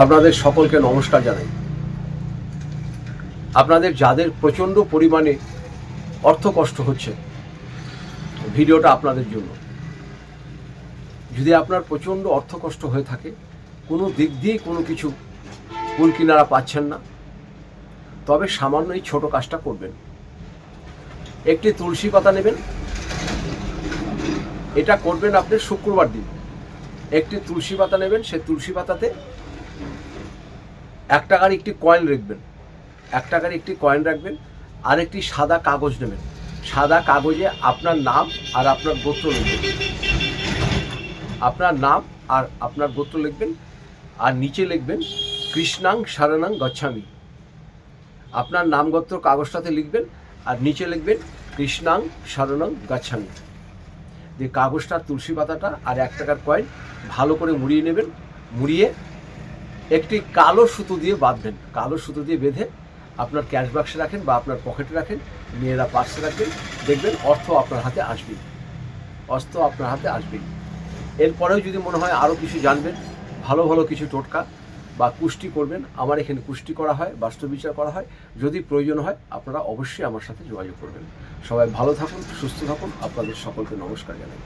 আপনাদের সকলকে নমস্কার জানাই। আপনাদের যাদের প্রচণ্ড পরিমাণে অর্থ কষ্ট হচ্ছে, ভিডিওটা আপনাদের জন্য। যদি আপনার প্রচণ্ড অর্থ কষ্ট হয়ে থাকে, কোনো দিক দিয়েই কোনো কিছু কুল কিনারা পাচ্ছেন না, তবে সামান্য এই ছোটো কাজটা করবেন। একটি তুলসী পাতা নেবেন, এটা করবেন আপনি শুক্রবার দিন। একটি তুলসী পাতা নেবেন, সেই তুলসী পাতাতে 1 টাকার একটি কয়েন রাখবেন, 1 টাকার একটি কয়েন রাখবেন। আর একটি সাদা কাগজ নেবেন, সাদা কাগজে আপনার নাম আর আপনার গোত্র লিখবেন, আপনার নাম আর আপনার গোত্র লিখবেন। আর নিচে লিখবেন কৃষ্ণাং শরণং গচ্ছামি। আপনার নাম গোত্র কাগজটাতে লিখবেন আর নিচে লিখবেন কৃষ্ণাং শরণং গচ্ছামি। যে কাগজটা, তুলসী পাতাটা আর 1 টাকার কয়েন ভালো করে মুড়িয়ে নেবেন। মুড়িয়ে একটি কালো সুতো দিয়ে বাঁধবেন, কালো সুতো দিয়ে বেঁধে আপনার ক্যাশ বাক্সে রাখেন বা আপনার পকেটে রাখেন, মেয়েরা পার্সে রাখবেন। দেখবেন অর্থ আপনার হাতে আসবে, অর্থ আপনার হাতে আসবে। এরপরেও যদি মনে হয় আরও কিছু জানবেন, ভালো ভালো কিছু টোটকা বা কুষ্টি করবেন, আমার এখানে কুষ্টি করা হয়, বাস্তুবিচার করা হয়। যদি প্রয়োজন হয় আপনারা অবশ্যই আমার সাথে যোগাযোগ করবেন। সবাই ভালো থাকুন, সুস্থ থাকুন। আপনাদের সকলকে নমস্কার জানাই।